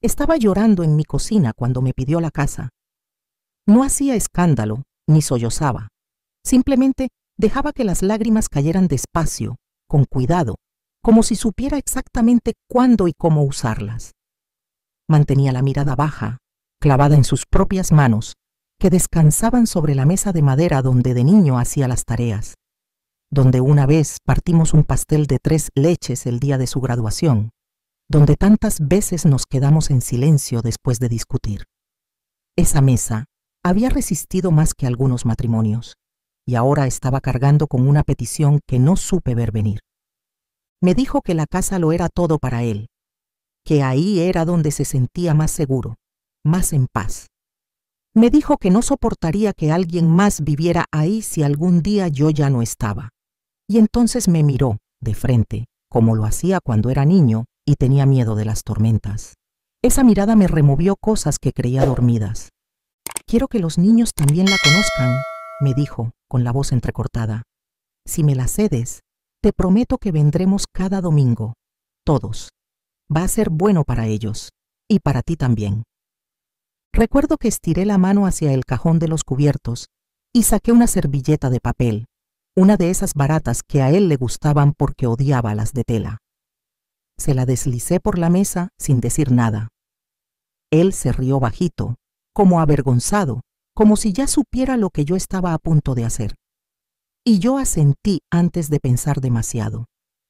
Estaba llorando en mi cocina cuando me pidió la casa. No hacía escándalo ni sollozaba. Simplemente dejaba que las lágrimas cayeran despacio, con cuidado, como si supiera exactamente cuándo y cómo usarlas. Mantenía la mirada baja, clavada en sus propias manos, que descansaban sobre la mesa de madera donde de niño hacía las tareas, donde una vez partimos un pastel de 3 leches el día de su graduación, donde tantas veces nos quedamos en silencio después de discutir. Esa mesa había resistido más que algunos matrimonios, y ahora estaba cargando con una petición que no supe ver venir. Me dijo que la casa lo era todo para él, que ahí era donde se sentía más seguro, más en paz. Me dijo que no soportaría que alguien más viviera ahí si algún día yo ya no estaba. Y entonces me miró, de frente, como lo hacía cuando era niño y tenía miedo de las tormentas. Esa mirada me removió cosas que creía dormidas. Quiero que los niños también la conozcan, me dijo, con la voz entrecortada. Si me la cedes, te prometo que vendremos cada domingo, todos. Va a ser bueno para ellos, y para ti también. Recuerdo que estiré la mano hacia el cajón de los cubiertos y saqué una servilleta de papel, una de esas baratas que a él le gustaban porque odiaba las de tela. Se la deslicé por la mesa sin decir nada. Él se rió bajito, como avergonzado, como si ya supiera lo que yo estaba a punto de hacer. Y yo asentí antes de pensar demasiado.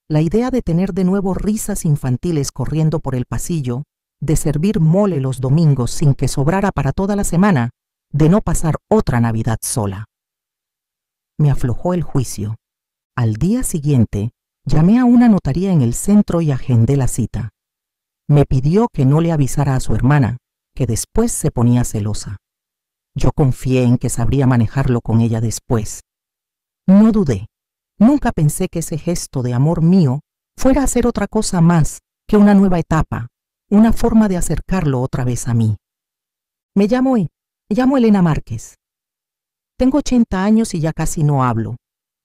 La idea de tener de nuevo risas infantiles corriendo por el pasillo, de servir mole los domingos sin que sobrara para toda la semana, de no pasar otra Navidad sola. Me aflojó el juicio. Al día siguiente, llamé a una notaría en el centro y agendé la cita. Me pidió que no le avisara a su hermana, que después se ponía celosa. Yo confié en que sabría manejarlo con ella después. No dudé. Nunca pensé que ese gesto de amor mío fuera a ser otra cosa más que una nueva etapa, una forma de acercarlo otra vez a mí. Me llamo Elena Márquez. Tengo 80 años y ya casi no hablo,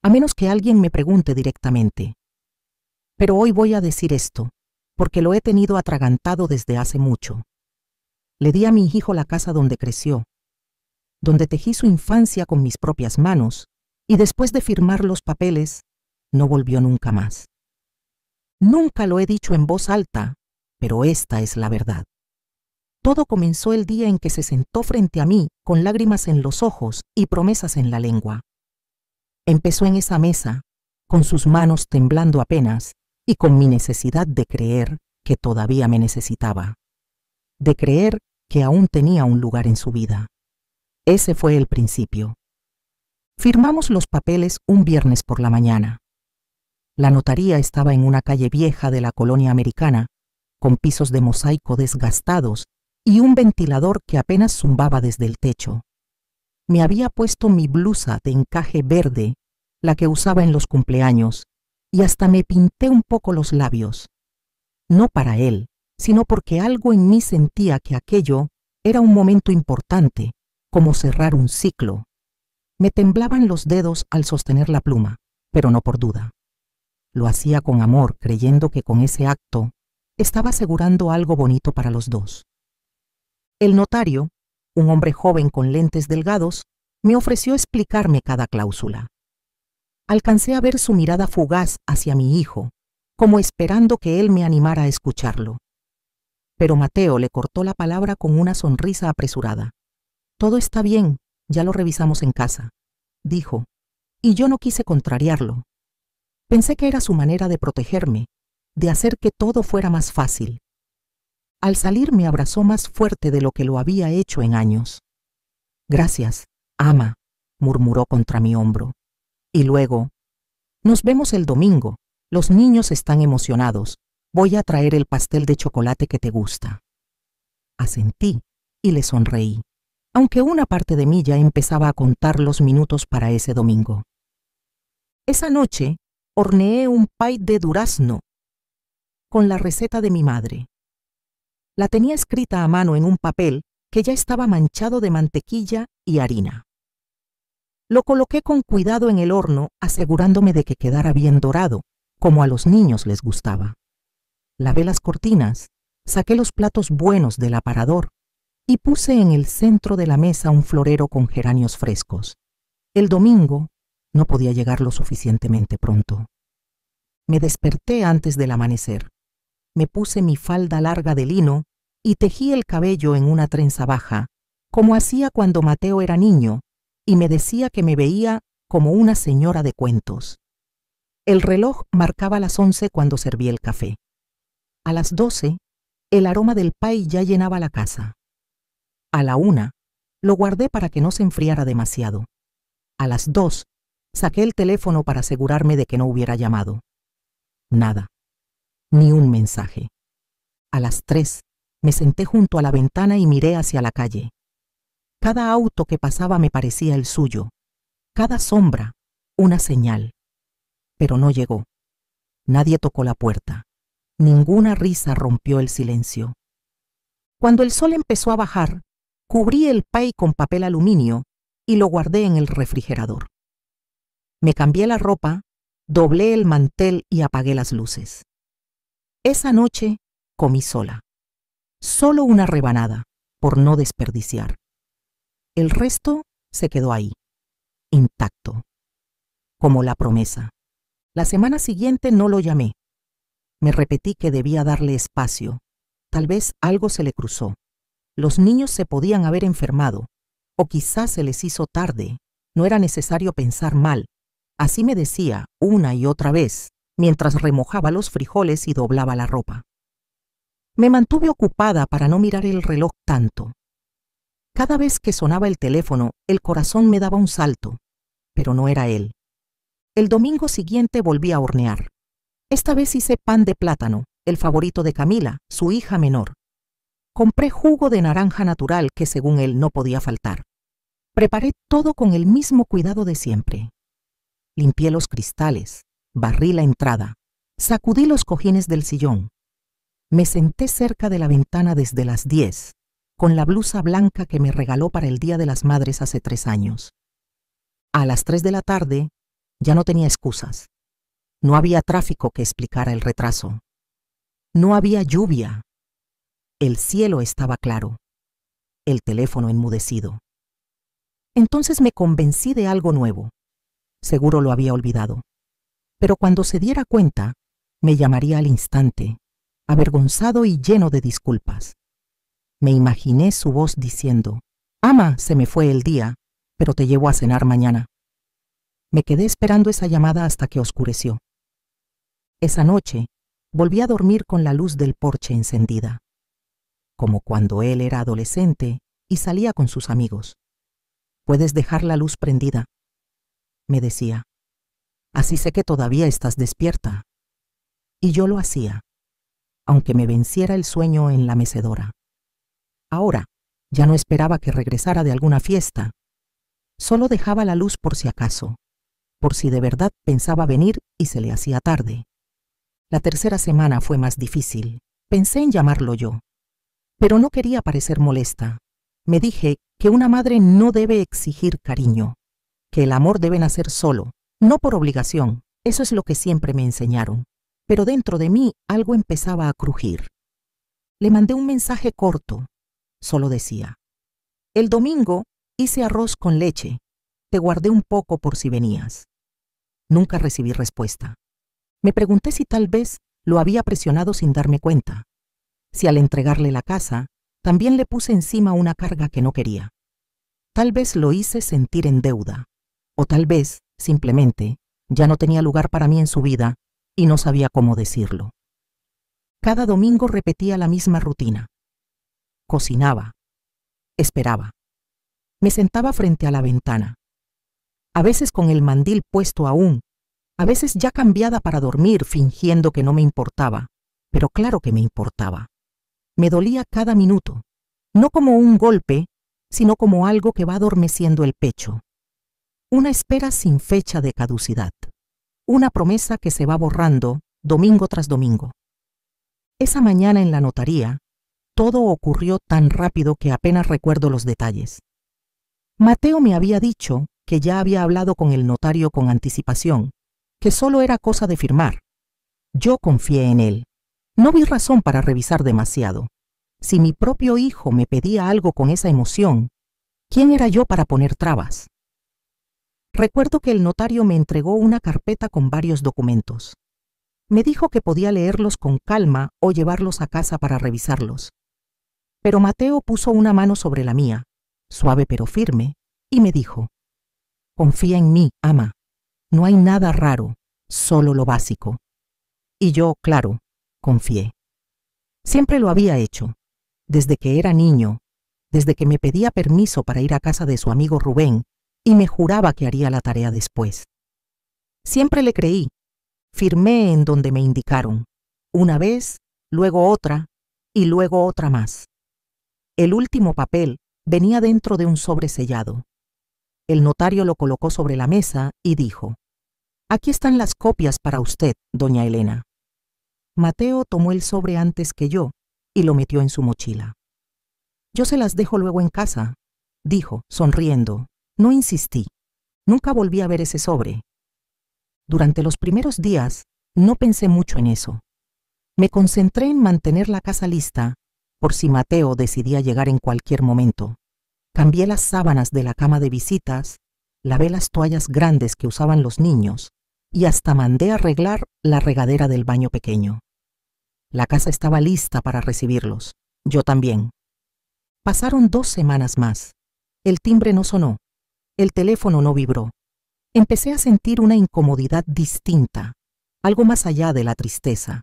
a menos que alguien me pregunte directamente. Pero hoy voy a decir esto, porque lo he tenido atragantado desde hace mucho. Le di a mi hijo la casa donde creció, donde tejí su infancia con mis propias manos, y después de firmar los papeles, no volvió nunca más. Nunca lo he dicho en voz alta, pero esta es la verdad. Todo comenzó el día en que se sentó frente a mí con lágrimas en los ojos y promesas en la lengua. Empezó en esa mesa, con sus manos temblando apenas y con mi necesidad de creer que todavía me necesitaba, de creer que aún tenía un lugar en su vida. Ese fue el principio. Firmamos los papeles un viernes por la mañana. La notaría estaba en una calle vieja de la colonia americana, con pisos de mosaico desgastados y un ventilador que apenas zumbaba desde el techo. Me había puesto mi blusa de encaje verde, la que usaba en los cumpleaños, y hasta me pinté un poco los labios. No para él, sino porque algo en mí sentía que aquello era un momento importante, como cerrar un ciclo. Me temblaban los dedos al sostener la pluma, pero no por duda. Lo hacía con amor, creyendo que con ese acto estaba asegurando algo bonito para los dos. El notario, un hombre joven con lentes delgados, me ofreció explicarme cada cláusula. Alcancé a ver su mirada fugaz hacia mi hijo, como esperando que él me animara a escucharlo. Pero Mateo le cortó la palabra con una sonrisa apresurada. «Todo está bien, ya lo revisamos en casa», dijo, y yo no quise contrariarlo. Pensé que era su manera de protegerme, de hacer que todo fuera más fácil. Al salir me abrazó más fuerte de lo que lo había hecho en años. «Gracias, ama», murmuró contra mi hombro. Y luego, «Nos vemos el domingo, los niños están emocionados, voy a traer el pastel de chocolate que te gusta». Asentí y le sonreí, aunque una parte de mí ya empezaba a contar los minutos para ese domingo. Esa noche horneé un pie de durazno con la receta de mi madre. La tenía escrita a mano en un papel que ya estaba manchado de mantequilla y harina. Lo coloqué con cuidado en el horno, asegurándome de que quedara bien dorado, como a los niños les gustaba. Lavé las cortinas, Saqué los platos buenos del aparador y puse en el centro de la mesa un florero con geranios frescos. El domingo no podía llegar lo suficientemente pronto. Me desperté antes del amanecer. Me puse mi falda larga de lino y tejí el cabello en una trenza baja, como hacía cuando Mateo era niño, y me decía que me veía como una señora de cuentos. El reloj marcaba las 11 cuando serví el café. A las 12, el aroma del pay ya llenaba la casa. A la 1, lo guardé para que no se enfriara demasiado. A las 2, saqué el teléfono para asegurarme de que no hubiera llamado. Nada, ni un mensaje. A las 3, me senté junto a la ventana y miré hacia la calle. Cada auto que pasaba me parecía el suyo, cada sombra una señal. Pero no llegó. Nadie tocó la puerta. Ninguna risa rompió el silencio. Cuando el sol empezó a bajar, cubrí el pay con papel aluminio y lo guardé en el refrigerador. Me cambié la ropa, doblé el mantel y apagué las luces. Esa noche comí sola. Solo una rebanada, por no desperdiciar. El resto se quedó ahí, intacto, como la promesa. La semana siguiente no lo llamé. Me repetí que debía darle espacio. Tal vez algo se le cruzó. Los niños se podían haber enfermado, o quizás se les hizo tarde. No era necesario pensar mal. Así me decía una y otra vez, mientras remojaba los frijoles y doblaba la ropa. Me mantuve ocupada para no mirar el reloj tanto. Cada vez que sonaba el teléfono, el corazón me daba un salto, pero no era él. El domingo siguiente volví a hornear. Esta vez hice pan de plátano, el favorito de Camila, su hija menor. Compré jugo de naranja natural que según él no podía faltar. Preparé todo con el mismo cuidado de siempre. Limpié los cristales, barrí la entrada, sacudí los cojines del sillón. Me senté cerca de la ventana desde las 10, con la blusa blanca que me regaló para el Día de las Madres hace 3 años. A las 3 de la tarde ya no tenía excusas. No había tráfico que explicara el retraso. No había lluvia. El cielo estaba claro. El teléfono enmudecido. Entonces me convencí de algo nuevo. Seguro lo había olvidado. Pero cuando se diera cuenta, me llamaría al instante, avergonzado y lleno de disculpas. Me imaginé su voz diciendo: «Ama, se me fue el día, pero te llevo a cenar mañana». Me quedé esperando esa llamada hasta que oscureció. Esa noche, volví a dormir con la luz del porche encendida, como cuando él era adolescente y salía con sus amigos. «Puedes dejar la luz prendida», me decía. «Así sé que todavía estás despierta». Y yo lo hacía, aunque me venciera el sueño en la mecedora. Ahora, ya no esperaba que regresara de alguna fiesta. Solo dejaba la luz por si acaso, por si de verdad pensaba venir y se le hacía tarde. La tercera semana fue más difícil. Pensé en llamarlo yo, pero no quería parecer molesta. Me dije que una madre no debe exigir cariño, que el amor debe nacer solo, no por obligación. Eso es lo que siempre me enseñaron. Pero dentro de mí algo empezaba a crujir. Le mandé un mensaje corto. Solo decía: «El domingo hice arroz con leche. Te guardé un poco por si venías». Nunca recibí respuesta. Me pregunté si tal vez lo había presionado sin darme cuenta. Si al entregarle la casa, también le puse encima una carga que no quería. Tal vez lo hice sentir en deuda. O tal vez, simplemente, ya no tenía lugar para mí en su vida y no sabía cómo decirlo. Cada domingo repetía la misma rutina. Cocinaba. Esperaba. Me sentaba frente a la ventana. A veces con el mandil puesto aún, a veces ya cambiada para dormir, fingiendo que no me importaba, pero claro que me importaba. Me dolía cada minuto, no como un golpe, sino como algo que va adormeciendo el pecho. Una espera sin fecha de caducidad. Una promesa que se va borrando domingo tras domingo. Esa mañana en la notaría, todo ocurrió tan rápido que apenas recuerdo los detalles. Mateo me había dicho que ya había hablado con el notario con anticipación, que solo era cosa de firmar. Yo confié en él. No vi razón para revisar demasiado. Si mi propio hijo me pedía algo con esa emoción, ¿quién era yo para poner trabas? Recuerdo que el notario me entregó una carpeta con varios documentos. Me dijo que podía leerlos con calma o llevarlos a casa para revisarlos. Pero Mateo puso una mano sobre la mía, suave pero firme, y me dijo: «Confía en mí, ama. No hay nada raro, solo lo básico». Y yo, claro, confié. Siempre lo había hecho, desde que era niño, desde que me pedía permiso para ir a casa de su amigo Rubén y me juraba que haría la tarea después. Siempre le creí. Firmé en donde me indicaron, una vez, luego otra y luego otra más. El último papel venía dentro de un sobre sellado. El notario lo colocó sobre la mesa y dijo: «Aquí están las copias para usted, doña Elena». Mateo tomó el sobre antes que yo y lo metió en su mochila. «Yo se las dejo luego en casa», dijo, sonriendo. No insistí. Nunca volví a ver ese sobre. Durante los primeros días no pensé mucho en eso. Me concentré en mantener la casa lista por si Mateo decidía llegar en cualquier momento. Cambié las sábanas de la cama de visitas, lavé las toallas grandes que usaban los niños y hasta mandé arreglar la regadera del baño pequeño. La casa estaba lista para recibirlos. Yo también. Pasaron 2 semanas más. El timbre no sonó. El teléfono no vibró. Empecé a sentir una incomodidad distinta, algo más allá de la tristeza,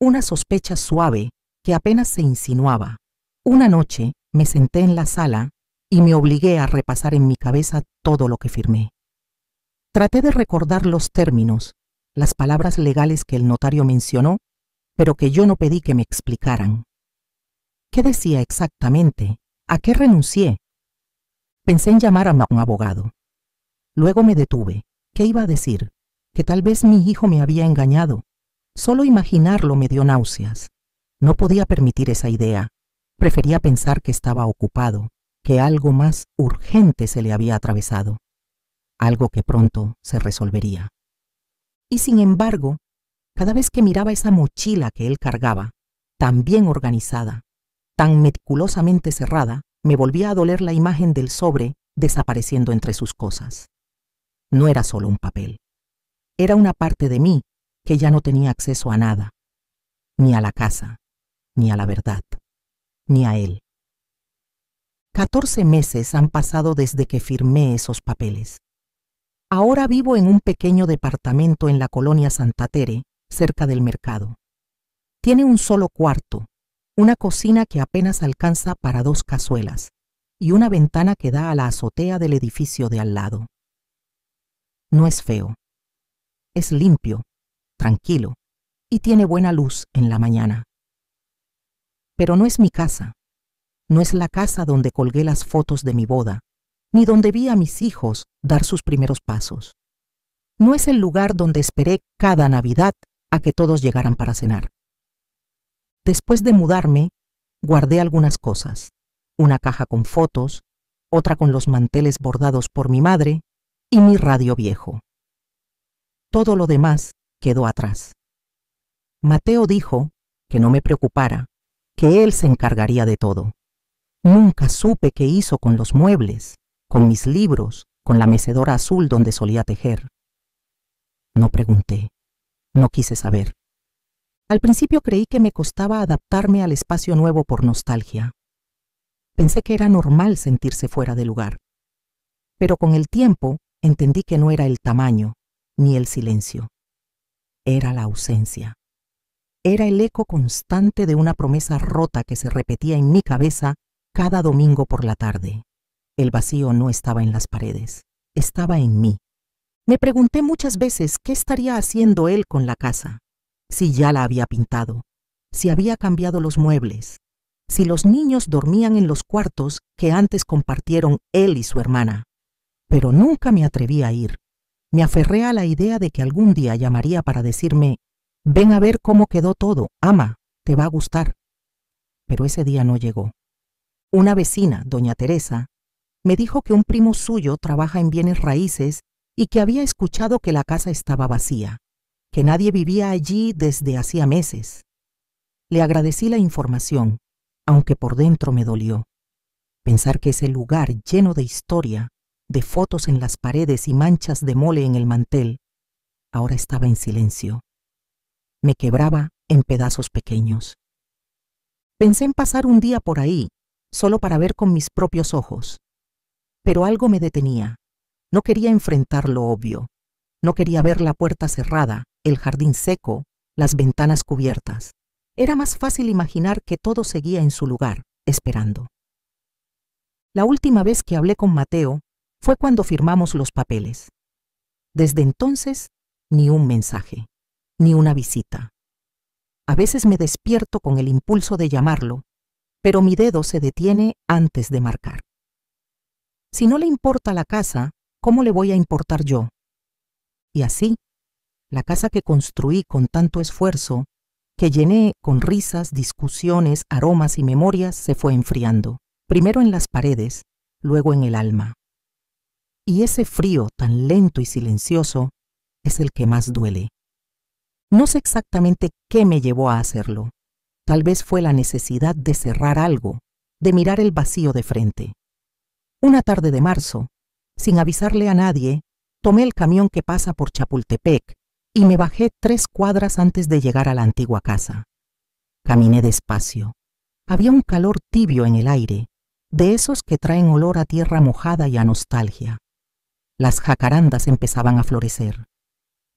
una sospecha suave que apenas se insinuaba. Una noche me senté en la sala y me obligué a repasar en mi cabeza todo lo que firmé. Traté de recordar los términos, las palabras legales que el notario mencionó, pero que yo no pedí que me explicaran. ¿Qué decía exactamente? ¿A qué renuncié? Pensé en llamar a un abogado. Luego me detuve. ¿Qué iba a decir? Que tal vez mi hijo me había engañado. Solo imaginarlo me dio náuseas. No podía permitir esa idea. Prefería pensar que estaba ocupado, que algo más urgente se le había atravesado. Algo que pronto se resolvería. Y sin embargo, cada vez que miraba esa mochila que él cargaba, tan bien organizada, tan meticulosamente cerrada, me volvía a doler la imagen del sobre desapareciendo entre sus cosas. No era solo un papel. Era una parte de mí que ya no tenía acceso a nada, ni a la casa, ni a la verdad, ni a él. 14 meses han pasado desde que firmé esos papeles. Ahora vivo en un pequeño departamento en la colonia Santa Tere, cerca del mercado. Tiene un solo cuarto, una cocina que apenas alcanza para 2 cazuelas y una ventana que da a la azotea del edificio de al lado. No es feo. Es limpio, tranquilo y tiene buena luz en la mañana. Pero no es mi casa. No es la casa donde colgué las fotos de mi boda, ni donde vi a mis hijos dar sus primeros pasos. No es el lugar donde esperé cada Navidad a que todos llegaran para cenar. Después de mudarme, guardé algunas cosas, una caja con fotos, otra con los manteles bordados por mi madre y mi radio viejo. Todo lo demás quedó atrás. Mateo dijo que no me preocupara, que él se encargaría de todo. Nunca supe qué hizo con los muebles, con mis libros, con la mecedora azul donde solía tejer. No pregunté, no quise saber. Al principio creí que me costaba adaptarme al espacio nuevo por nostalgia. Pensé que era normal sentirse fuera de lugar. Pero con el tiempo entendí que no era el tamaño, ni el silencio. Era la ausencia. Era el eco constante de una promesa rota que se repetía en mi cabeza cada domingo por la tarde. El vacío no estaba en las paredes, estaba en mí. Me pregunté muchas veces qué estaría haciendo él con la casa, si ya la había pintado, si había cambiado los muebles, si los niños dormían en los cuartos que antes compartieron él y su hermana. Pero nunca me atreví a ir. Me aferré a la idea de que algún día llamaría para decirme: «Ven a ver cómo quedó todo, ama, te va a gustar». Pero ese día no llegó. Una vecina, doña Teresa, me dijo que un primo suyo trabaja en bienes raíces y que había escuchado que la casa estaba vacía, que nadie vivía allí desde hacía meses. Le agradecí la información, aunque por dentro me dolió. Pensar que ese lugar lleno de historia, de fotos en las paredes y manchas de mole en el mantel, ahora estaba en silencio. Me quebraba en pedazos pequeños. Pensé en pasar un día por ahí, solo para ver con mis propios ojos. Pero algo me detenía. No quería enfrentar lo obvio. No quería ver la puerta cerrada, el jardín seco, las ventanas cubiertas. Era más fácil imaginar que todo seguía en su lugar, esperando. La última vez que hablé con Mateo fue cuando firmamos los papeles. Desde entonces, ni un mensaje, ni una visita. A veces me despierto con el impulso de llamarlo, pero mi dedo se detiene antes de marcar. Si no le importa la casa, ¿cómo le voy a importar yo? Y así, la casa que construí con tanto esfuerzo, que llené con risas, discusiones, aromas y memorias, se fue enfriando, primero en las paredes, luego en el alma. Y ese frío tan lento y silencioso es el que más duele. No sé exactamente qué me llevó a hacerlo. Tal vez fue la necesidad de cerrar algo, de mirar el vacío de frente. Una tarde de marzo, sin avisarle a nadie, tomé el camión que pasa por Chapultepec y me bajé 3 cuadras antes de llegar a la antigua casa. Caminé despacio. Había un calor tibio en el aire, de esos que traen olor a tierra mojada y a nostalgia. Las jacarandas empezaban a florecer.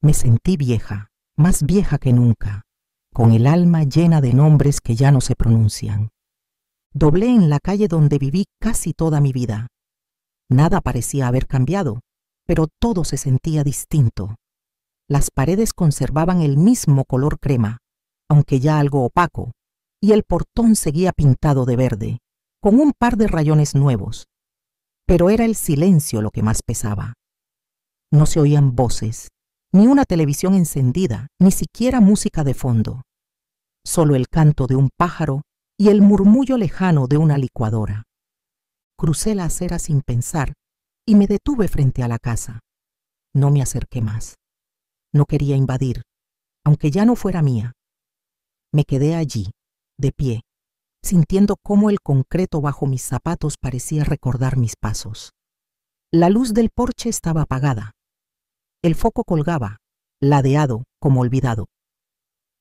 Me sentí vieja, más vieja que nunca, con el alma llena de nombres que ya no se pronuncian. Doblé en la calle donde viví casi toda mi vida. Nada parecía haber cambiado, pero todo se sentía distinto. Las paredes conservaban el mismo color crema, aunque ya algo opaco, y el portón seguía pintado de verde, con un par de rayones nuevos. Pero era el silencio lo que más pesaba. No se oían voces, ni una televisión encendida, ni siquiera música de fondo. Solo el canto de un pájaro y el murmullo lejano de una licuadora. Crucé la acera sin pensar y me detuve frente a la casa. No me acerqué más. No quería invadir, aunque ya no fuera mía. Me quedé allí, de pie, sintiendo cómo el concreto bajo mis zapatos parecía recordar mis pasos. La luz del porche estaba apagada. El foco colgaba, ladeado como olvidado.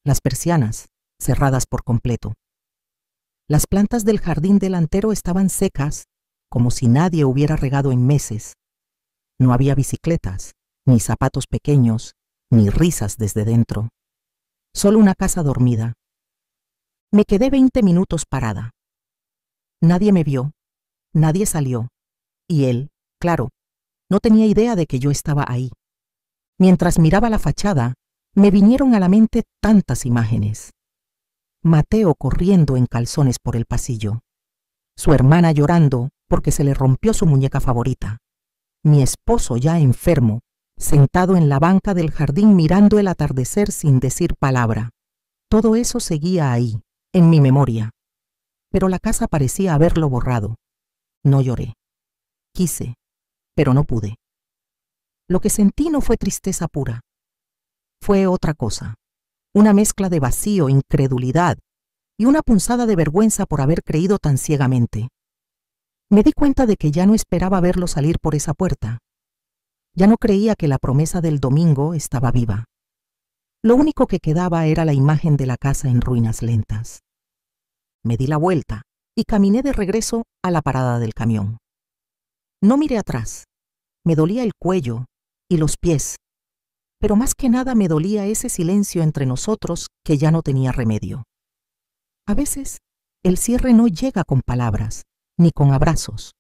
Las persianas, cerradas por completo. Las plantas del jardín delantero estaban secas, como si nadie hubiera regado en meses. No había bicicletas, ni zapatos pequeños, ni risas desde dentro. Solo una casa dormida. Me quedé 20 minutos parada. Nadie me vio, nadie salió, y él, claro, no tenía idea de que yo estaba ahí. Mientras miraba la fachada, me vinieron a la mente tantas imágenes. Mateo corriendo en calzones por el pasillo. Su hermana llorando porque se le rompió su muñeca favorita. Mi esposo ya enfermo, sentado en la banca del jardín mirando el atardecer sin decir palabra. Todo eso seguía ahí, en mi memoria. Pero la casa parecía haberlo borrado. No lloré. Quise, pero no pude. Lo que sentí no fue tristeza pura. Fue otra cosa. Una mezcla de vacío, incredulidad y una punzada de vergüenza por haber creído tan ciegamente. Me di cuenta de que ya no esperaba verlo salir por esa puerta. Ya no creía que la promesa del domingo estaba viva. Lo único que quedaba era la imagen de la casa en ruinas lentas. Me di la vuelta y caminé de regreso a la parada del camión. No miré atrás. Me dolía el cuello y los pies, pero más que nada me dolía ese silencio entre nosotros que ya no tenía remedio. A veces, el cierre no llega con palabras, ni con abrazos.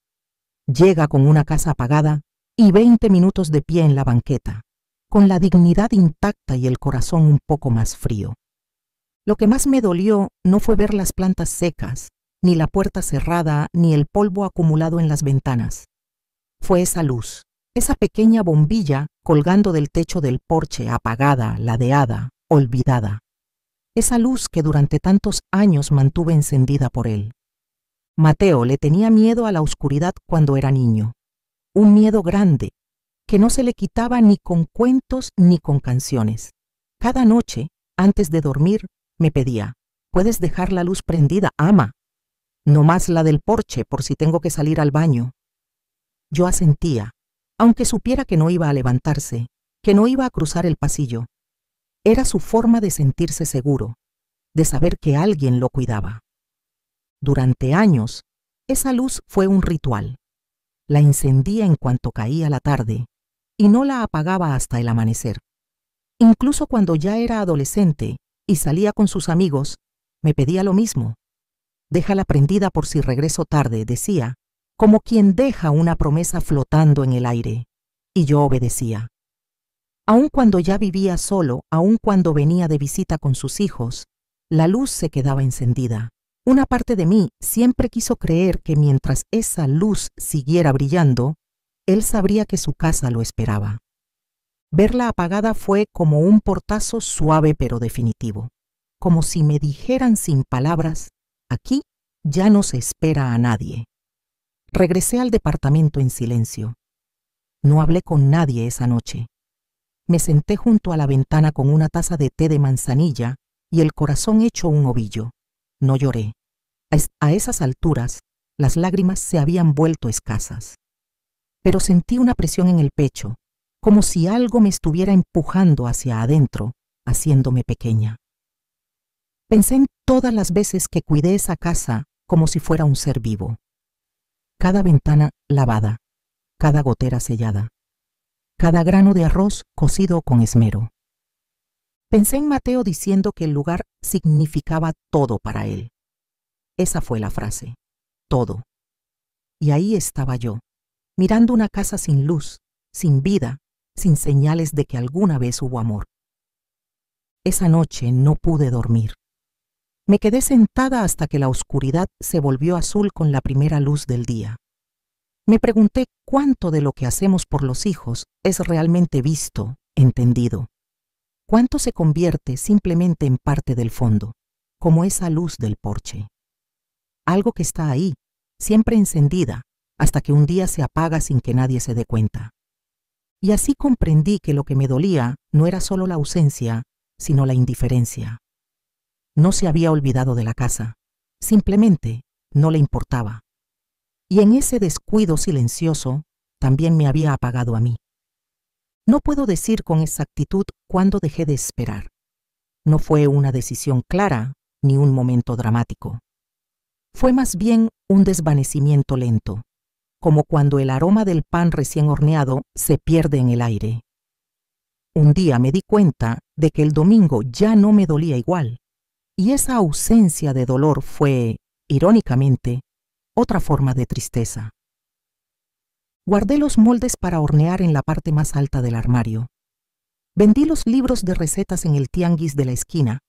Llega con una casa apagada y 20 minutos de pie en la banqueta, con la dignidad intacta y el corazón un poco más frío. Lo que más me dolió no fue ver las plantas secas, ni la puerta cerrada, ni el polvo acumulado en las ventanas. Fue esa luz, esa pequeña bombilla colgando del techo del porche, apagada, ladeada, olvidada. Esa luz que durante tantos años mantuve encendida por él. Mateo le tenía miedo a la oscuridad cuando era niño. Un miedo grande, que no se le quitaba ni con cuentos ni con canciones. Cada noche, antes de dormir, me pedía: Puedes dejar la luz prendida, ama. No más la del porche por si tengo que salir al baño. Yo asentía, aunque supiera que no iba a levantarse, que no iba a cruzar el pasillo. Era su forma de sentirse seguro, de saber que alguien lo cuidaba. Durante años, esa luz fue un ritual. La encendía en cuanto caía la tarde y no la apagaba hasta el amanecer. Incluso cuando ya era adolescente y salía con sus amigos, me pedía lo mismo. Déjala prendida por si regreso tarde, decía, como quien deja una promesa flotando en el aire. Y yo obedecía. Aun cuando ya vivía solo, aun cuando venía de visita con sus hijos, la luz se quedaba encendida. Una parte de mí siempre quiso creer que mientras esa luz siguiera brillando, él sabría que su casa lo esperaba. Verla apagada fue como un portazo suave pero definitivo, como si me dijeran sin palabras, aquí ya no se espera a nadie. Regresé al departamento en silencio. No hablé con nadie esa noche. Me senté junto a la ventana con una taza de té de manzanilla y el corazón hecho un ovillo. No lloré. A esas alturas, las lágrimas se habían vuelto escasas. Pero sentí una presión en el pecho, como si algo me estuviera empujando hacia adentro, haciéndome pequeña. Pensé en todas las veces que cuidé esa casa como si fuera un ser vivo. Cada ventana lavada, cada gotera sellada, cada grano de arroz cocido con esmero. Pensé en Mateo diciendo que el lugar significaba todo para él. Esa fue la frase, todo. Y ahí estaba yo, mirando una casa sin luz, sin vida, sin señales de que alguna vez hubo amor. Esa noche no pude dormir. Me quedé sentada hasta que la oscuridad se volvió azul con la primera luz del día. Me pregunté cuánto de lo que hacemos por los hijos es realmente visto, entendido. Cuánto se convierte simplemente en parte del fondo, como esa luz del porche. Algo que está ahí, siempre encendida, hasta que un día se apaga sin que nadie se dé cuenta. Y así comprendí que lo que me dolía no era solo la ausencia, sino la indiferencia. No se había olvidado de la casa, simplemente no le importaba. Y en ese descuido silencioso también me había apagado a mí. No puedo decir con exactitud cuándo dejé de esperar. No fue una decisión clara ni un momento dramático. Fue más bien un desvanecimiento lento, como cuando el aroma del pan recién horneado se pierde en el aire. Un día me di cuenta de que el domingo ya no me dolía igual, y esa ausencia de dolor fue, irónicamente, otra forma de tristeza. Guardé los moldes para hornear en la parte más alta del armario. Vendí los libros de recetas en el tianguis de la esquina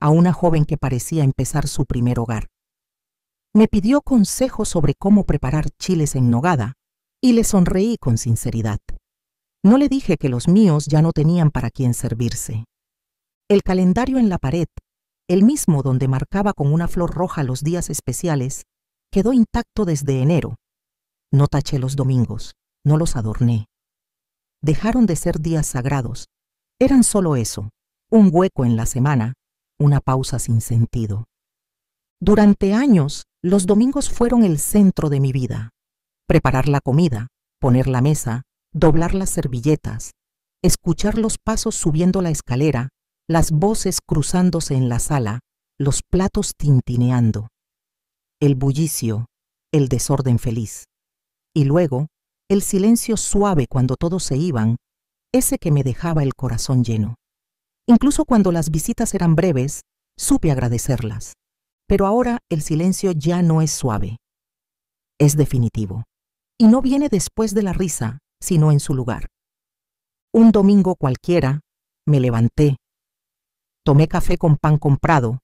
a una joven que parecía empezar su primer hogar. Me pidió consejos sobre cómo preparar chiles en nogada y le sonreí con sinceridad. No le dije que los míos ya no tenían para quién servirse. El calendario en la pared, el mismo donde marcaba con una flor roja los días especiales, quedó intacto desde enero. No taché los domingos, no los adorné. Dejaron de ser días sagrados. Eran solo eso, un hueco en la semana, una pausa sin sentido. Durante años, los domingos fueron el centro de mi vida. Preparar la comida, poner la mesa, doblar las servilletas, escuchar los pasos subiendo la escalera, las voces cruzándose en la sala, los platos tintineando, el bullicio, el desorden feliz. Y luego, el silencio suave cuando todos se iban, ese que me dejaba el corazón lleno. Incluso cuando las visitas eran breves, supe agradecerlas. Pero ahora el silencio ya no es suave. Es definitivo. Y no viene después de la risa, sino en su lugar. Un domingo cualquiera, me levanté, tomé café con pan comprado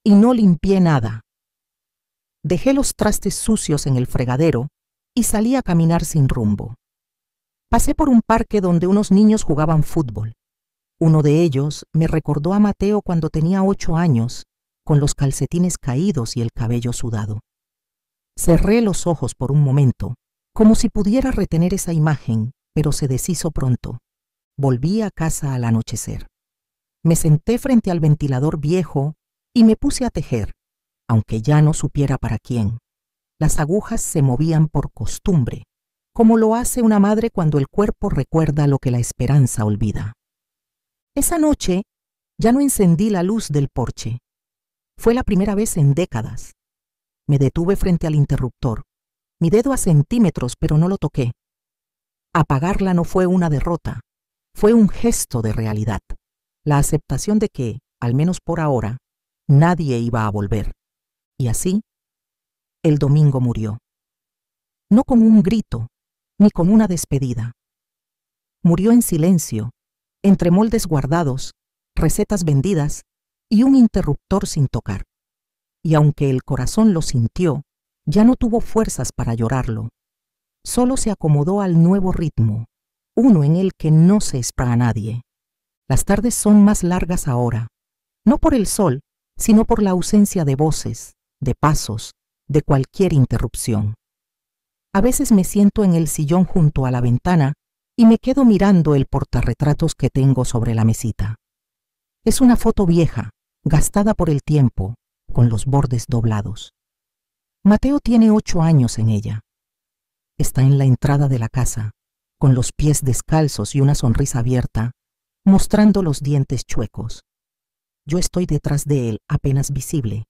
y no limpié nada. Dejé los trastes sucios en el fregadero y salí a caminar sin rumbo. Pasé por un parque donde unos niños jugaban fútbol. Uno de ellos me recordó a Mateo cuando tenía 8 años, con los calcetines caídos y el cabello sudado. Cerré los ojos por un momento, como si pudiera retener esa imagen, pero se deshizo pronto. Volví a casa al anochecer. Me senté frente al ventilador viejo y me puse a tejer, aunque ya no supiera para quién. Las agujas se movían por costumbre, como lo hace una madre cuando el cuerpo recuerda lo que la esperanza olvida. Esa noche ya no encendí la luz del porche. Fue la primera vez en décadas. Me detuve frente al interruptor, mi dedo a centímetros, pero no lo toqué. Apagarla no fue una derrota, fue un gesto de realidad, la aceptación de que, al menos por ahora, nadie iba a volver. Y así, el domingo murió. No con un grito, ni con una despedida. Murió en silencio, entre moldes guardados, recetas vendidas y un interruptor sin tocar. Y aunque el corazón lo sintió, ya no tuvo fuerzas para llorarlo. Solo se acomodó al nuevo ritmo, uno en el que no se espera a nadie. Las tardes son más largas ahora, no por el sol, sino por la ausencia de voces, de pasos, de cualquier interrupción. A veces me siento en el sillón junto a la ventana y me quedo mirando el portarretratos que tengo sobre la mesita. Es una foto vieja, gastada por el tiempo, con los bordes doblados. Mateo tiene 8 años en ella. Está en la entrada de la casa, con los pies descalzos y una sonrisa abierta, mostrando los dientes chuecos. Yo estoy detrás de él, apenas visible,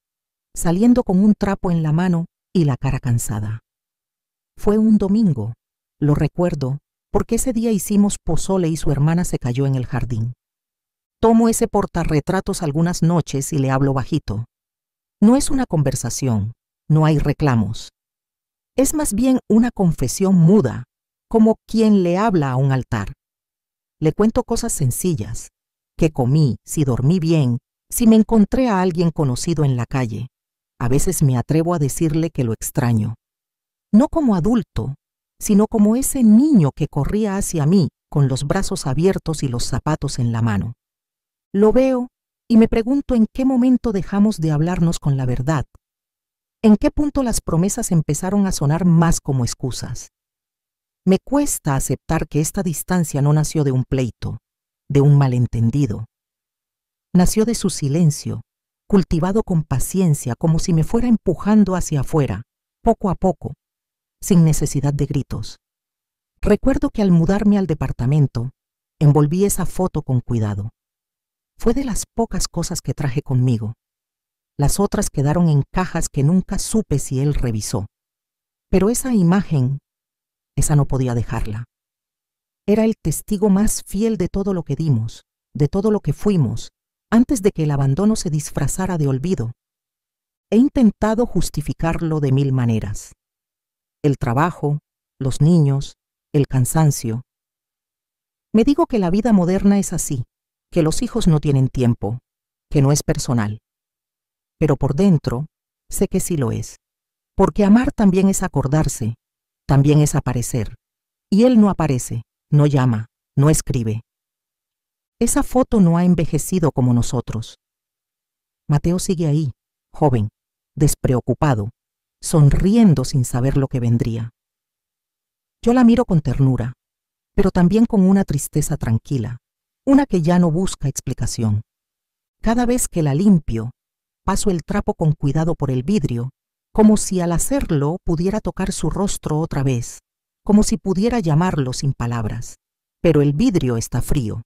saliendo con un trapo en la mano y la cara cansada. Fue un domingo, lo recuerdo, porque ese día hicimos pozole y su hermana se cayó en el jardín. Tomo ese portarretratos algunas noches y le hablo bajito. No es una conversación, no hay reclamos. Es más bien una confesión muda, como quien le habla a un altar. Le cuento cosas sencillas, qué comí, si dormí bien, si me encontré a alguien conocido en la calle. A veces me atrevo a decirle que lo extraño. No como adulto, sino como ese niño que corría hacia mí con los brazos abiertos y los zapatos en la mano. Lo veo y me pregunto en qué momento dejamos de hablarnos con la verdad. ¿En qué punto las promesas empezaron a sonar más como excusas? Me cuesta aceptar que esta distancia no nació de un pleito, de un malentendido. Nació de su silencio, cultivado con paciencia, como si me fuera empujando hacia afuera, poco a poco, sin necesidad de gritos. Recuerdo que al mudarme al departamento, envolví esa foto con cuidado. Fue de las pocas cosas que traje conmigo. Las otras quedaron en cajas que nunca supe si él revisó. Pero esa imagen, esa no podía dejarla. Era el testigo más fiel de todo lo que dimos, de todo lo que fuimos, antes de que el abandono se disfrazara de olvido. He intentado justificarlo de 1000 maneras. El trabajo, los niños, el cansancio. Me digo que la vida moderna es así, que los hijos no tienen tiempo, que no es personal. Pero por dentro, sé que sí lo es, porque amar también es acordarse, también es aparecer, y él no aparece, no llama, no escribe. Esa foto no ha envejecido como nosotros. Mateo sigue ahí, joven, despreocupado, sonriendo sin saber lo que vendría. Yo la miro con ternura, pero también con una tristeza tranquila, una que ya no busca explicación. Cada vez que la limpio, paso el trapo con cuidado por el vidrio, como si al hacerlo pudiera tocar su rostro otra vez, como si pudiera llamarlo sin palabras. Pero el vidrio está frío,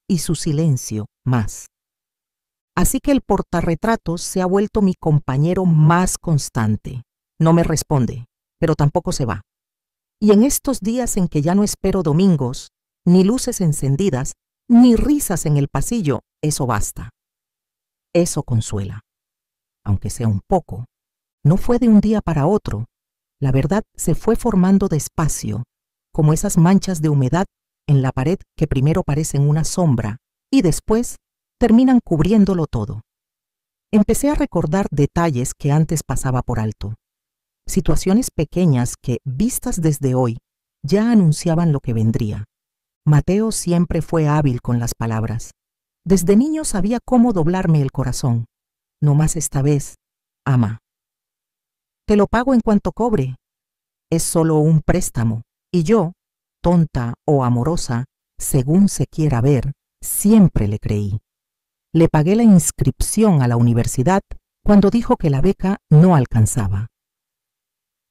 y su silencio más. Así que el portarretratos se ha vuelto mi compañero más constante. No me responde, pero tampoco se va. Y en estos días en que ya no espero domingos, ni luces encendidas, ni risas en el pasillo, eso basta. Eso consuela. Aunque sea un poco, no fue de un día para otro. La verdad se fue formando despacio, como esas manchas de humedad en la pared que primero parecen una sombra y después terminan cubriéndolo todo. Empecé a recordar detalles que antes pasaba por alto. Situaciones pequeñas que, vistas desde hoy, ya anunciaban lo que vendría. Mateo siempre fue hábil con las palabras. Desde niño sabía cómo doblarme el corazón. No más esta vez, ama. Te lo pago en cuanto cobre. Es solo un préstamo. Y yo, tonta o amorosa, según se quiera ver, siempre le creí. Le pagué la inscripción a la universidad cuando dijo que la beca no alcanzaba.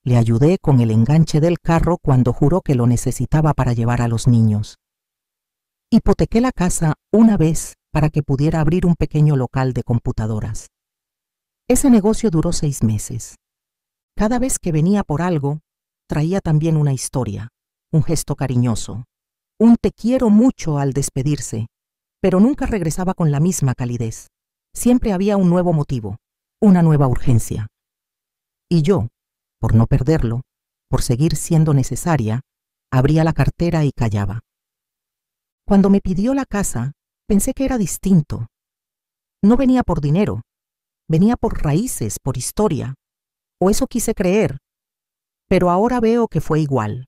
Le ayudé con el enganche del carro cuando juró que lo necesitaba para llevar a los niños. Hipotequé la casa una vez para que pudiera abrir un pequeño local de computadoras. Ese negocio duró 6 meses. Cada vez que venía por algo, traía también una historia, un gesto cariñoso, un te quiero mucho al despedirse, pero nunca regresaba con la misma calidez. Siempre había un nuevo motivo, una nueva urgencia. Y yo, por no perderlo, por seguir siendo necesaria, abría la cartera y callaba. Cuando me pidió la casa, pensé que era distinto. No venía por dinero, venía por raíces, por historia, o eso quise creer, pero ahora veo que fue igual.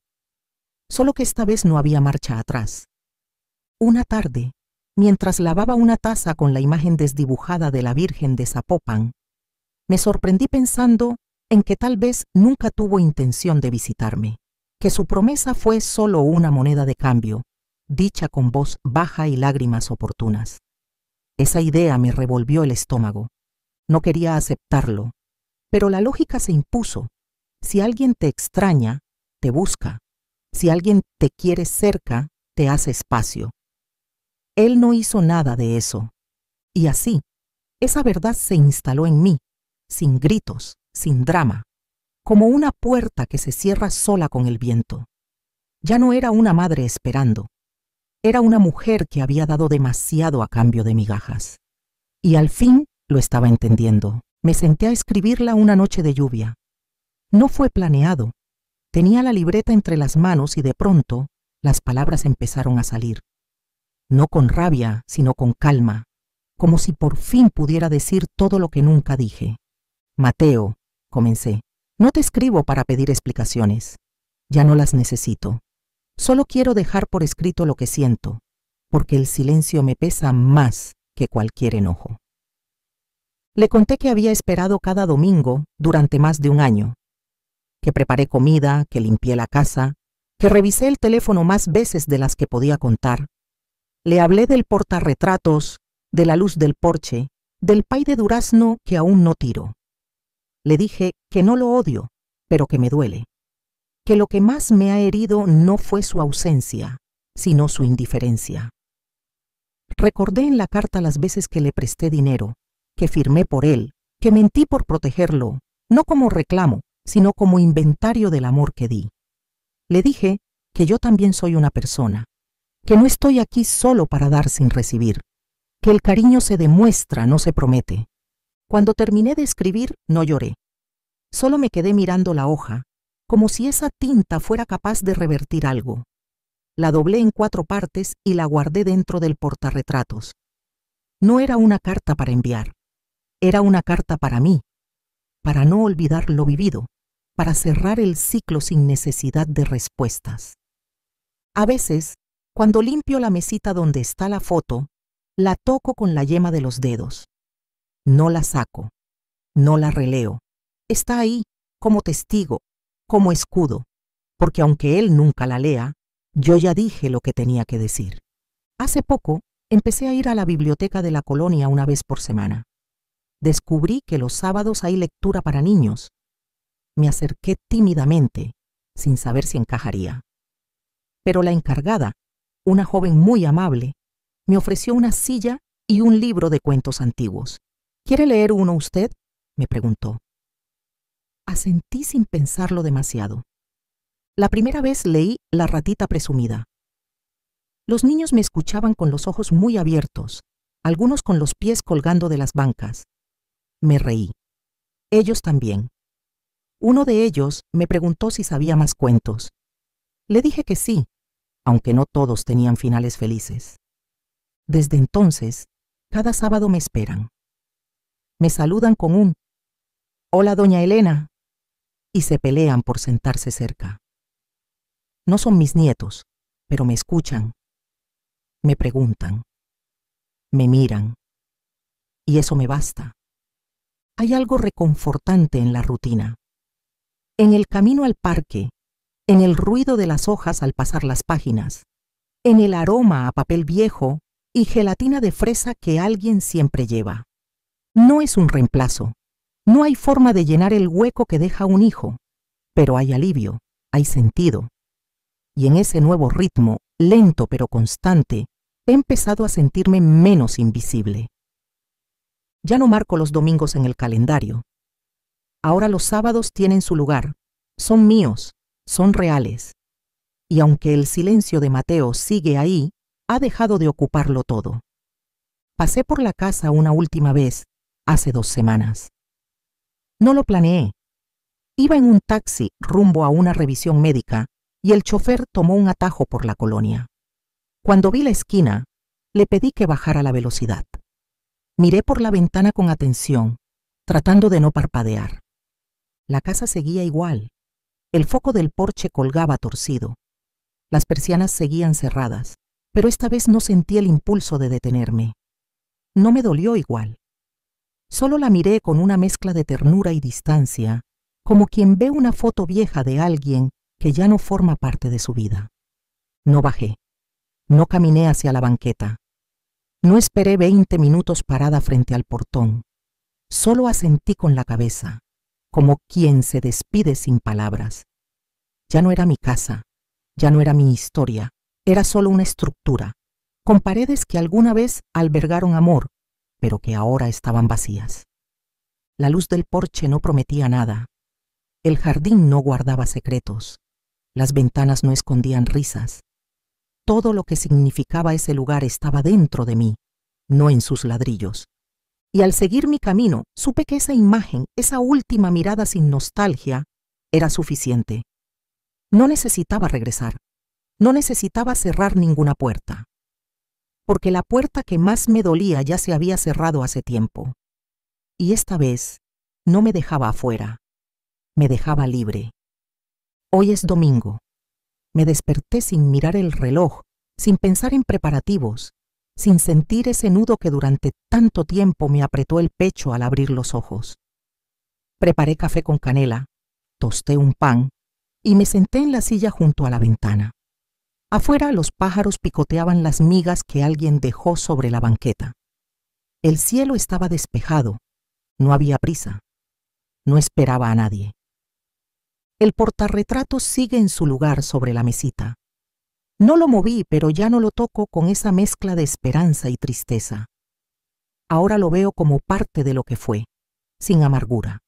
Solo que esta vez no había marcha atrás. Una tarde, mientras lavaba una taza con la imagen desdibujada de la Virgen de Zapopan, me sorprendí pensando en que tal vez nunca tuvo intención de visitarme, que su promesa fue solo una moneda de cambio, dicha con voz baja y lágrimas oportunas. Esa idea me revolvió el estómago. No quería aceptarlo, pero la lógica se impuso. Si alguien te extraña, te busca. Si alguien te quiere cerca, te hace espacio. Él no hizo nada de eso. Y así, esa verdad se instaló en mí, sin gritos, sin drama, como una puerta que se cierra sola con el viento. Ya no era una madre esperando. Era una mujer que había dado demasiado a cambio de migajas. Y al fin lo estaba entendiendo. Me senté a escribirla una noche de lluvia. No fue planeado. Tenía la libreta entre las manos y de pronto las palabras empezaron a salir. No con rabia, sino con calma, como si por fin pudiera decir todo lo que nunca dije. Mateo, comencé, no te escribo para pedir explicaciones. Ya no las necesito. Solo quiero dejar por escrito lo que siento, porque el silencio me pesa más que cualquier enojo. Le conté que había esperado cada domingo durante más de un año, que preparé comida, que limpié la casa, que revisé el teléfono más veces de las que podía contar. Le hablé del portarretratos, de la luz del porche, del pay de durazno que aún no tiro. Le dije que no lo odio, pero que me duele, que lo que más me ha herido no fue su ausencia, sino su indiferencia. Recordé en la carta las veces que le presté dinero, que firmé por él, que mentí por protegerlo, no como reclamo, sino como inventario del amor que di. Le dije que yo también soy una persona, que no estoy aquí solo para dar sin recibir, que el cariño se demuestra, no se promete. Cuando terminé de escribir, no lloré. Solo me quedé mirando la hoja, como si esa tinta fuera capaz de revertir algo. La doblé en 4 partes y la guardé dentro del portarretratos. No era una carta para enviar, era una carta para mí, para no olvidar lo vivido, para cerrar el ciclo sin necesidad de respuestas. A veces, cuando limpio la mesita donde está la foto, la toco con la yema de los dedos. No la saco, no la releo. Está ahí, como testigo, como escudo, porque aunque él nunca la lea, yo ya dije lo que tenía que decir. Hace poco, empecé a ir a la biblioteca de la colonia una vez por semana. Descubrí que los sábados hay lectura para niños. Me acerqué tímidamente, sin saber si encajaría. Pero la encargada, una joven muy amable, me ofreció una silla y un libro de cuentos antiguos. ¿Quiere leer uno usted?, me preguntó. Asentí sin pensarlo demasiado. La primera vez leí La ratita presumida. Los niños me escuchaban con los ojos muy abiertos, algunos con los pies colgando de las bancas. Me reí. Ellos también. Uno de ellos me preguntó si sabía más cuentos. Le dije que sí, aunque no todos tenían finales felices. Desde entonces, cada sábado me esperan. Me saludan con un «Hola, doña Elena», y se pelean por sentarse cerca. No son mis nietos, pero me escuchan. Me preguntan. Me miran. Y eso me basta. Hay algo reconfortante en la rutina. En el camino al parque, en el ruido de las hojas al pasar las páginas, en el aroma a papel viejo y gelatina de fresa que alguien siempre lleva. No es un reemplazo. No hay forma de llenar el hueco que deja un hijo, pero hay alivio, hay sentido. Y en ese nuevo ritmo, lento pero constante, he empezado a sentirme menos invisible. Ya no marco los domingos en el calendario. Ahora los sábados tienen su lugar, son míos, son reales. Y aunque el silencio de Mateo sigue ahí, ha dejado de ocuparlo todo. Pasé por la casa una última vez, hace 2 semanas. No lo planeé. Iba en un taxi rumbo a una revisión médica y el chofer tomó un atajo por la colonia. Cuando vi la esquina, le pedí que bajara la velocidad. Miré por la ventana con atención, tratando de no parpadear. La casa seguía igual. El foco del porche colgaba torcido. Las persianas seguían cerradas, pero esta vez no sentí el impulso de detenerme. No me dolió igual. Solo la miré con una mezcla de ternura y distancia, como quien ve una foto vieja de alguien que ya no forma parte de su vida. No bajé. No caminé hacia la banqueta. No esperé 20 minutos parada frente al portón. Solo asentí con la cabeza, como quien se despide sin palabras. Ya no era mi casa, ya no era mi historia, era solo una estructura, con paredes que alguna vez albergaron amor, pero que ahora estaban vacías. La luz del porche no prometía nada. El jardín no guardaba secretos. Las ventanas no escondían risas. Todo lo que significaba ese lugar estaba dentro de mí, no en sus ladrillos. Y al seguir mi camino, supe que esa imagen, esa última mirada sin nostalgia, era suficiente. No necesitaba regresar. No necesitaba cerrar ninguna puerta. Porque la puerta que más me dolía ya se había cerrado hace tiempo. Y esta vez no me dejaba afuera, me dejaba libre. Hoy es domingo. Me desperté sin mirar el reloj, sin pensar en preparativos, sin sentir ese nudo que durante tanto tiempo me apretó el pecho al abrir los ojos. Preparé café con canela, tosté un pan y me senté en la silla junto a la ventana. Afuera los pájaros picoteaban las migas que alguien dejó sobre la banqueta. El cielo estaba despejado, no había prisa, no esperaba a nadie. El portarretratos sigue en su lugar sobre la mesita. No lo moví, pero ya no lo toco con esa mezcla de esperanza y tristeza. Ahora lo veo como parte de lo que fue, sin amargura.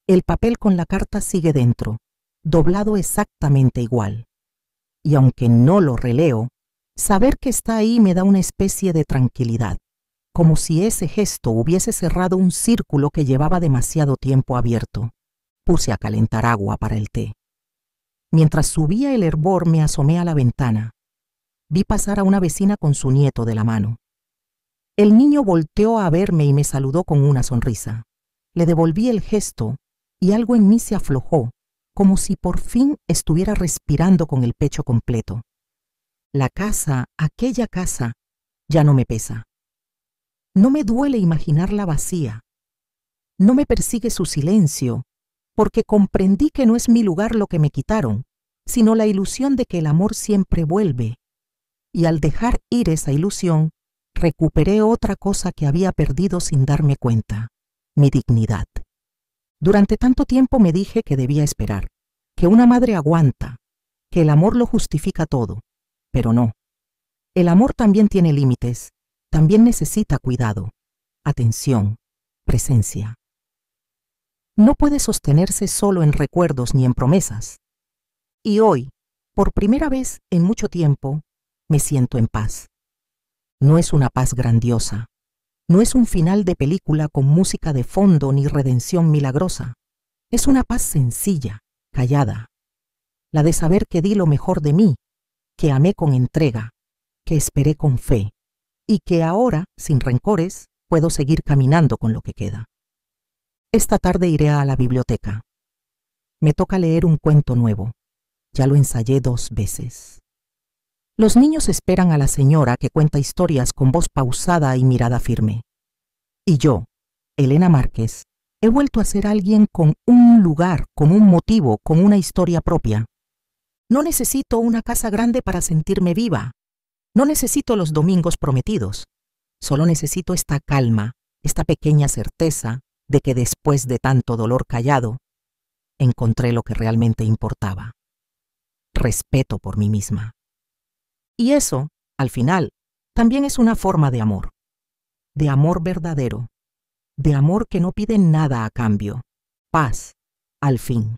El papel con la carta sigue dentro, doblado exactamente igual. Y aunque no lo releo, saber que está ahí me da una especie de tranquilidad, como si ese gesto hubiese cerrado un círculo que llevaba demasiado tiempo abierto. Puse a calentar agua para el té. Mientras subía el hervor me asomé a la ventana. Vi pasar a una vecina con su nieto de la mano. El niño volteó a verme y me saludó con una sonrisa. Le devolví el gesto y algo en mí se aflojó, como si por fin estuviera respirando con el pecho completo. La casa, aquella casa, ya no me pesa. No me duele imaginarla vacía. No me persigue su silencio, porque comprendí que no es mi lugar lo que me quitaron, sino la ilusión de que el amor siempre vuelve. Y al dejar ir esa ilusión, recuperé otra cosa que había perdido sin darme cuenta, mi dignidad. Durante tanto tiempo me dije que debía esperar, que una madre aguanta, que el amor lo justifica todo, pero no. El amor también tiene límites, también necesita cuidado, atención, presencia. No puede sostenerse solo en recuerdos ni en promesas. Y hoy, por primera vez en mucho tiempo, me siento en paz. No es una paz grandiosa, no es un final de película con música de fondo ni redención milagrosa. Es una paz sencilla, callada, la de saber que di lo mejor de mí, que amé con entrega, que esperé con fe, y que ahora, sin rencores, puedo seguir caminando con lo que queda. Esta tarde iré a la biblioteca. Me toca leer un cuento nuevo. Ya lo ensayé 2 veces. Los niños esperan a la señora que cuenta historias con voz pausada y mirada firme. Y yo, Elena Márquez, he vuelto a ser alguien con un lugar, con un motivo, con una historia propia. No necesito una casa grande para sentirme viva. No necesito los domingos prometidos. Solo necesito esta calma, esta pequeña certeza de que después de tanto dolor callado, encontré lo que realmente importaba. Respeto por mí misma. Y eso, al final, también es una forma de amor verdadero, de amor que no pide nada a cambio, paz, al fin.